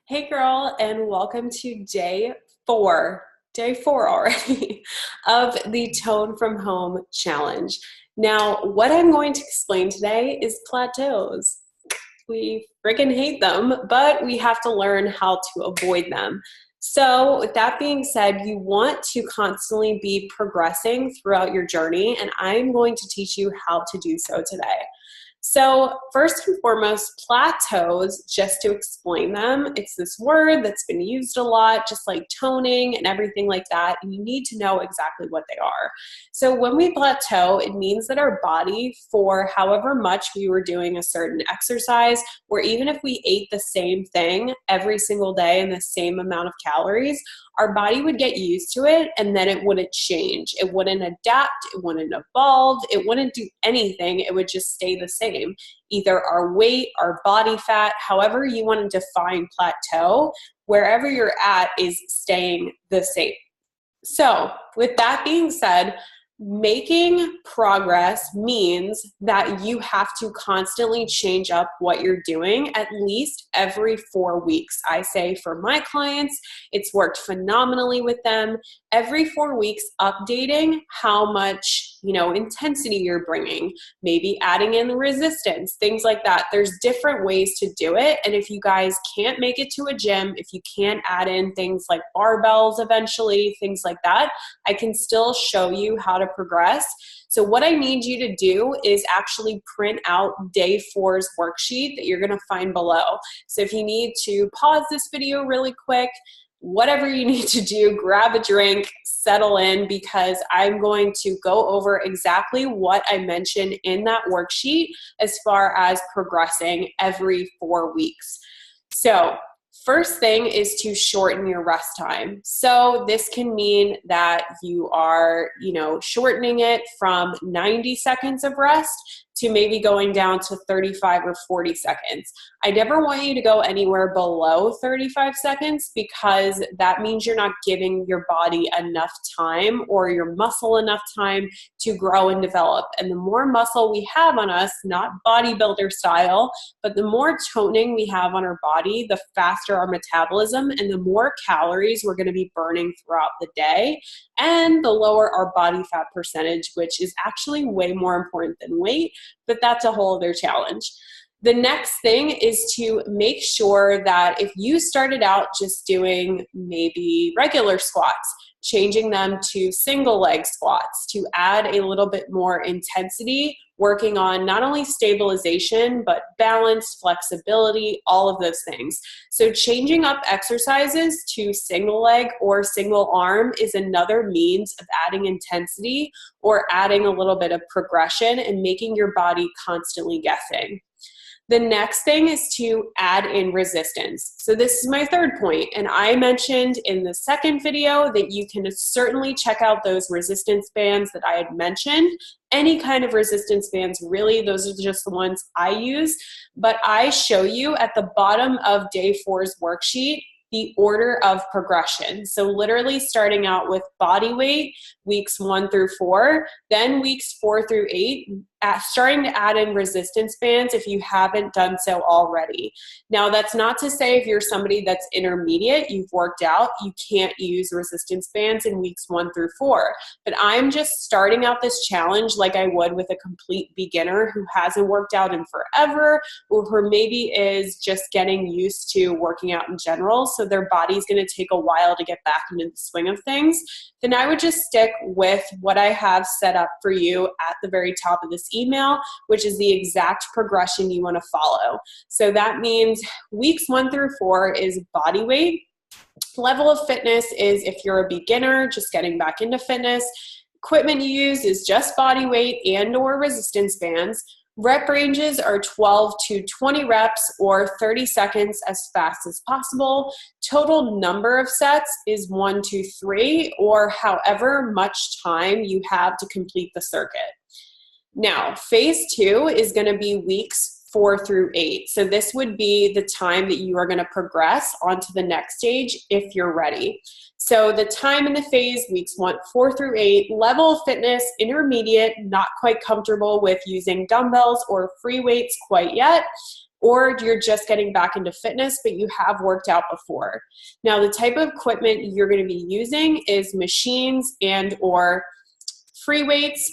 Hey girl, and welcome to day four already, of the Tone from Home challenge. Now, what I'm going to explain today is plateaus. We freaking hate them, but we have to learn how to avoid them. So, with that being said, you want to constantly be progressing throughout your journey, and I'm going to teach you how to do so today. So first and foremost, plateaus, just to explain them, it's this word that's been used a lot, just like toning and everything like that, and you need to know exactly what they are. So when we plateau, it means that our body, for however much we were doing a certain exercise, or even if we ate the same thing every single day and the same amount of calories, our body would get used to it and then it wouldn't change. It wouldn't adapt, it wouldn't evolve, it wouldn't do anything, it would just stay the same. Either our weight, our body fat, however you want to define plateau, wherever you're at is staying the same. So with that being said, making progress means that you have to constantly change up what you're doing at least every 4 weeks. I say for my clients, it's worked phenomenally with them. Every 4 weeks, updating how much, intensity you're bringing, maybe adding in the resistance, things like that. There's different ways to do it. And if you guys can't make it to a gym, if you can't add in things like barbells eventually, things like that, I can still show you how to progress. So what I need you to do is actually print out day 4's worksheet that you're going to find below. So if you need to pause this video really quick, whatever you need to do, grab a drink, settle in, because I'm going to go over exactly what I mentioned in that worksheet as far as progressing every 4 weeks. So first thing is to shorten your rest time. So this can mean that you are, shortening it from 90 seconds of rest to maybe going down to 35 or 40 seconds. I never want you to go anywhere below 35 seconds because that means you're not giving your body enough time or your muscle enough time to grow and develop. And the more muscle we have on us, not bodybuilder style, but the more toning we have on our body, the faster our metabolism and the more calories we're going to be burning throughout the day, and the lower our body fat percentage, which is actually way more important than weight, but that's a whole other challenge. The next thing is to make sure that if you started out just doing maybe regular squats, changing them to single leg squats to add a little bit more intensity, working on not only stabilization, but balance, flexibility, all of those things. So changing up exercises to single leg or single arm is another means of adding intensity or adding a little bit of progression and making your body constantly guessing. The next thing is to add in resistance. So this is my third point, and I mentioned in the second video that you can certainly check out those resistance bands that I had mentioned. Any kind of resistance bands, really, those are just the ones I use, but I show you at the bottom of day 4's worksheet the order of progression. So literally starting out with body weight, weeks 1 through 4, then weeks 4 through 8, starting to add in resistance bands if you haven't done so already. Now, that's not to say if you're somebody that's intermediate, you've worked out, you can't use resistance bands in weeks 1 through 4. But I'm just starting out this challenge like I would with a complete beginner who hasn't worked out in forever, or who maybe is just getting used to working out in general, so their body's going to take a while to get back into the swing of things. Then I would just stick with what I have set up for you at the very top of this email, which is the exact progression you want to follow. So that means weeks 1 through 4 is body weight. Level of fitness is if you're a beginner, just getting back into fitness. Equipment you use is just body weight and or resistance bands. Rep ranges are 12 to 20 reps or 30 seconds as fast as possible. Total number of sets is 1 to 3 or however much time you have to complete the circuit. Now, phase 2 is going to be weeks 4 through 8. So this would be the time that you are going to progress onto the next stage if you're ready. So the time in the phase, weeks 4 through 8, level of fitness, intermediate, not quite comfortable with using dumbbells or free weights quite yet, or you're just getting back into fitness, but you have worked out before. Now, the type of equipment you're going to be using is machines and or free weights,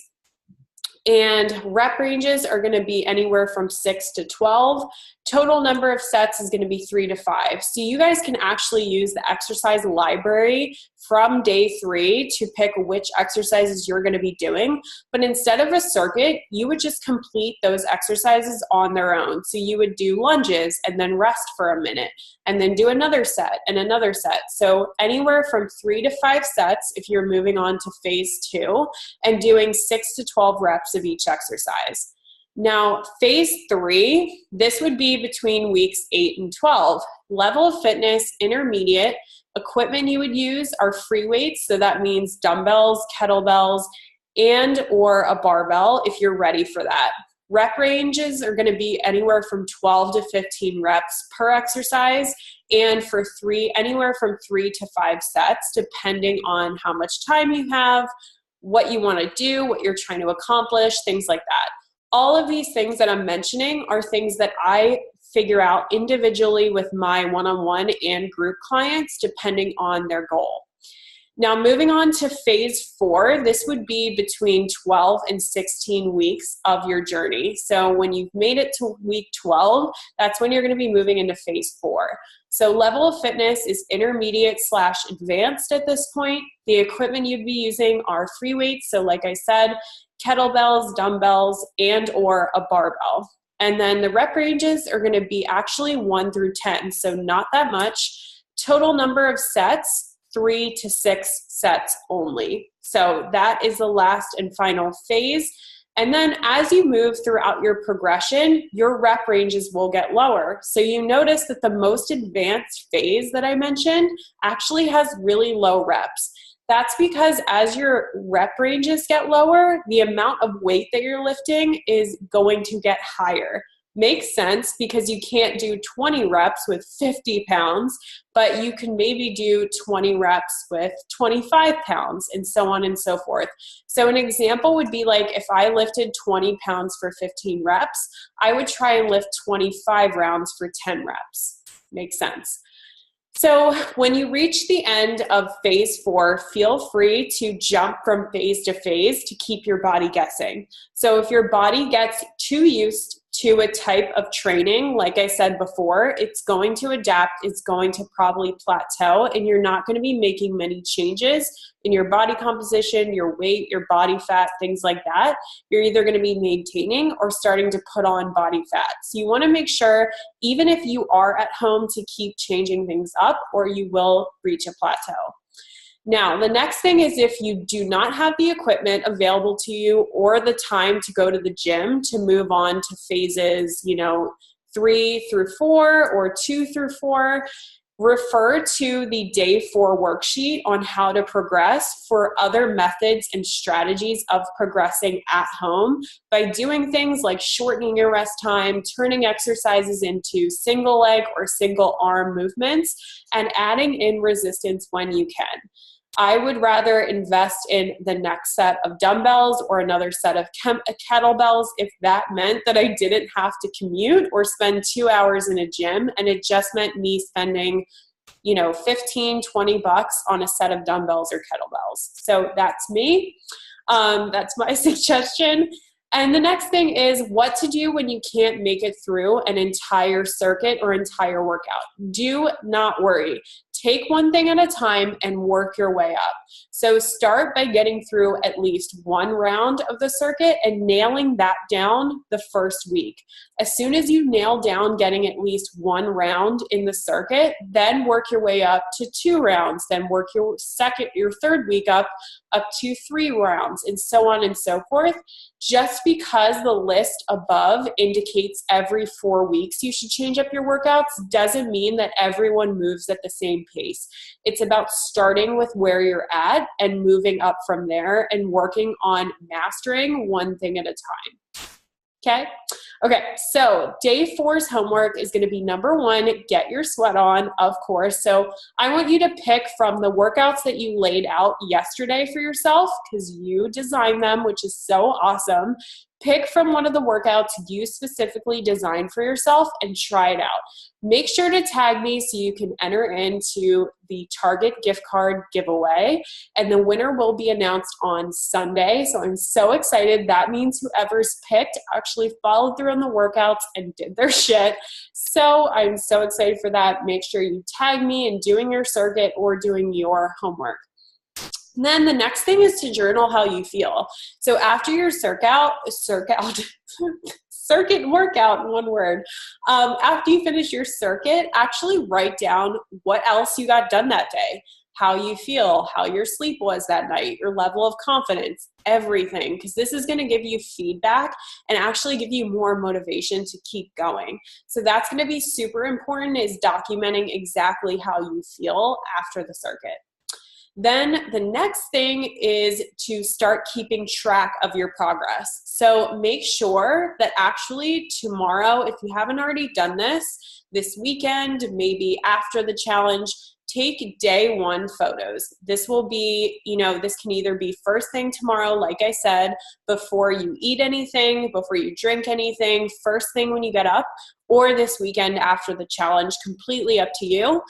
and rep ranges are going to be anywhere from 6 to 12. Total number of sets is going to be 3 to 5. So you guys can actually use the exercise library from day 3 to pick which exercises you're going to be doing. But instead of a circuit, you would just complete those exercises on their own. So you would do lunges and then rest for a minute and then do another set and another set. So anywhere from 3 to 5 sets if you're moving on to phase 2 and doing 6 to 12 reps of each exercise. Now, phase 3, this would be between weeks 8 and 12. Level of fitness, intermediate. Equipment you would use are free weights, so that means dumbbells, kettlebells, and or a barbell if you're ready for that. Rep ranges are going to be anywhere from 12 to 15 reps per exercise, and for anywhere from 3 to 5 sets, depending on how much time you have, what you want to do, what you're trying to accomplish, things like that. All of these things that I'm mentioning are things that I figure out individually with my one-on-one and group clients depending on their goal. Now, moving on to phase 4, this would be between 12 and 16 weeks of your journey. So when you've made it to week 12, that's when you're going to be moving into phase 4. So level of fitness is intermediate / advanced at this point. The equipment you'd be using are free weights. So like I said, kettlebells, dumbbells, and or a barbell. And then the rep ranges are going to be actually 1 through 10, so not that much. Total number of sets, 3 to 6 sets only. So that is the last and final phase. And then as you move throughout your progression, your rep ranges will get lower. So you notice that the most advanced phase that I mentioned actually has really low reps. That's because as your rep ranges get lower, the amount of weight that you're lifting is going to get higher. Makes sense because you can't do 20 reps with 50 pounds, but you can maybe do 20 reps with 25 pounds and so on and so forth. So an example would be like if I lifted 20 pounds for 15 reps, I would try and lift 25 rounds for 10 reps. Makes sense. So when you reach the end of phase 4, feel free to jump from phase to phase to keep your body guessing. So if your body gets too used to a type of training, like I said before, it's going to adapt, it's going to probably plateau, and you're not going to be making many changes in your body composition, your weight, your body fat, things like that. You're either going to be maintaining or starting to put on body fat. So you want to make sure, even if you are at home, to keep changing things up or you will reach a plateau. Now, the next thing is if you do not have the equipment available to you or the time to go to the gym to move on to phases, 3 through 4 or 2 through 4, refer to the day 4 worksheet on how to progress for other methods and strategies of progressing at home by doing things like shortening your rest time, turning exercises into single leg or single arm movements, and adding in resistance when you can. I would rather invest in the next set of dumbbells or another set of kettlebells if that meant that I didn't have to commute or spend 2 hours in a gym and it just meant me spending, $15-20 on a set of dumbbells or kettlebells. So that's me. That's my suggestion. And the next thing is what to do when you can't make it through an entire circuit or entire workout. Do not worry. Take one thing at a time and work your way up. So start by getting through at least one round of the circuit and nailing that down the first week. As soon as you nail down getting at least one round in the circuit, then work your way up to 2 rounds, then work your third week up to 3 rounds, and so on and so forth. Just because the list above indicates every 4 weeks you should change up your workouts doesn't mean that everyone moves at the same pace. It's about starting with where you're at and moving up from there and working on mastering one thing at a time. Okay, so day 4's homework is going to be number 1, get your sweat on, of course. So I want you to pick from the workouts that you laid out yesterday for yourself because you designed them, which is so awesome. Pick from one of the workouts you specifically designed for yourself and try it out. Make sure to tag me so you can enter into the Target gift card giveaway, and the winner will be announced on Sunday. So I'm so excited. That means whoever's picked actually followed through on the workouts and did their shit. So I'm so excited for that. Make sure you tag me in doing your circuit or doing your homework. And then the next thing is to journal how you feel. So after your circuit workout in one word, after you finish your circuit, actually write down what else you got done that day, how you feel, how your sleep was that night, your level of confidence, everything, because this is going to give you feedback and actually give you more motivation to keep going. So that's going to be super important, is documenting exactly how you feel after the circuit. Then the next thing is to start keeping track of your progress. So make sure that actually tomorrow, if you haven't already done this weekend, maybe after the challenge, take day one photos. This will be, this can either be first thing tomorrow, like I said, before you eat anything, before you drink anything, first thing when you get up, or this weekend after the challenge, completely up to you.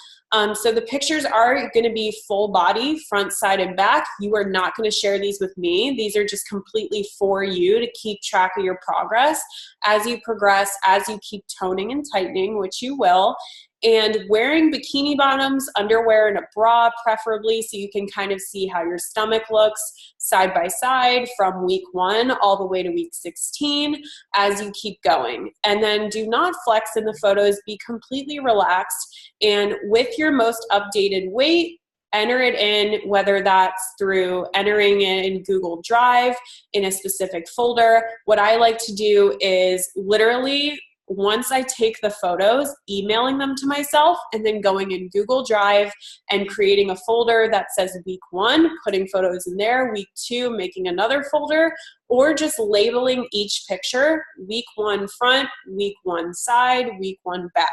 So the pictures are going to be full body, front, side, and back. You are not going to share these with me. These are just completely for you to keep track of your progress as you progress, as you keep toning and tightening, which you will. And wearing bikini bottoms, underwear, and a bra preferably, so you can kind of see how your stomach looks side by side from week 1 all the way to week 16 as you keep going. And then do not flex in the photos. Be completely relaxed. And with your most updated weight, enter it in, whether that's through entering it in Google Drive in a specific folder. What I like to do is literally, once I take the photos, emailing them to myself, and then going in Google Drive and creating a folder that says week 1, putting photos in there, week 2, making another folder, or just labeling each picture, week 1 front, week 1 side, week 1 back,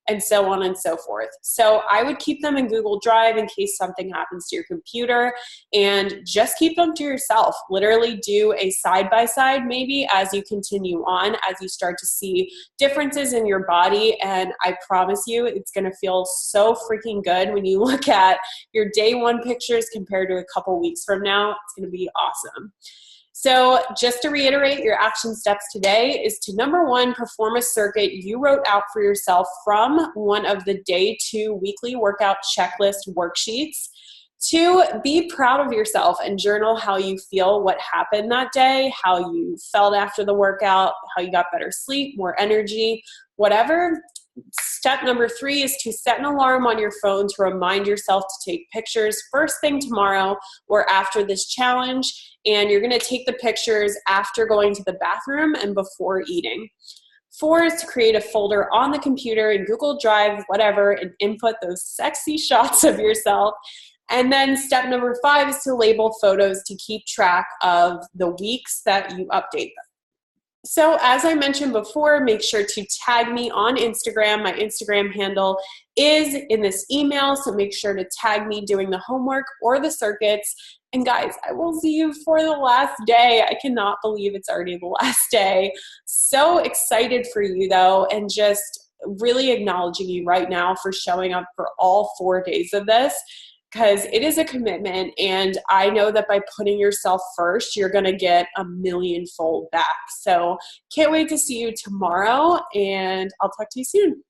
and so on and so forth. So I would keep them in Google Drive in case something happens to your computer, and just keep them to yourself. Literally do a side-by-side maybe as you continue on, as you start to see differences in your body, and I promise you it's going to feel so freaking good when you look at your day 1 pictures compared to a couple weeks from now. It's going to be awesome. So just to reiterate, your action steps today is to, number 1, perform a circuit you wrote out for yourself from one of the day 2 weekly workout checklist worksheets. 2, be proud of yourself and journal how you feel, what happened that day, how you felt after the workout, how you got better sleep, more energy, whatever. Step number 3 is to set an alarm on your phone to remind yourself to take pictures first thing tomorrow or after this challenge. And you're going to take the pictures after going to the bathroom and before eating. 4 is to create a folder on the computer in Google Drive, whatever, and input those sexy shots of yourself. And then step number 5 is to label photos to keep track of the weeks that you update them. So as I mentioned before, make sure to tag me on Instagram. My Instagram handle is in this email, so make sure to tag me doing the homework or the circuits. And guys, I will see you for the last day. I cannot believe it's already the last day. So excited for you though, and just really acknowledging you right now for showing up for all 4 days of this, because it is a commitment, and I know that by putting yourself first, you're going to get a millionfold back. So can't wait to see you tomorrow, and I'll talk to you soon.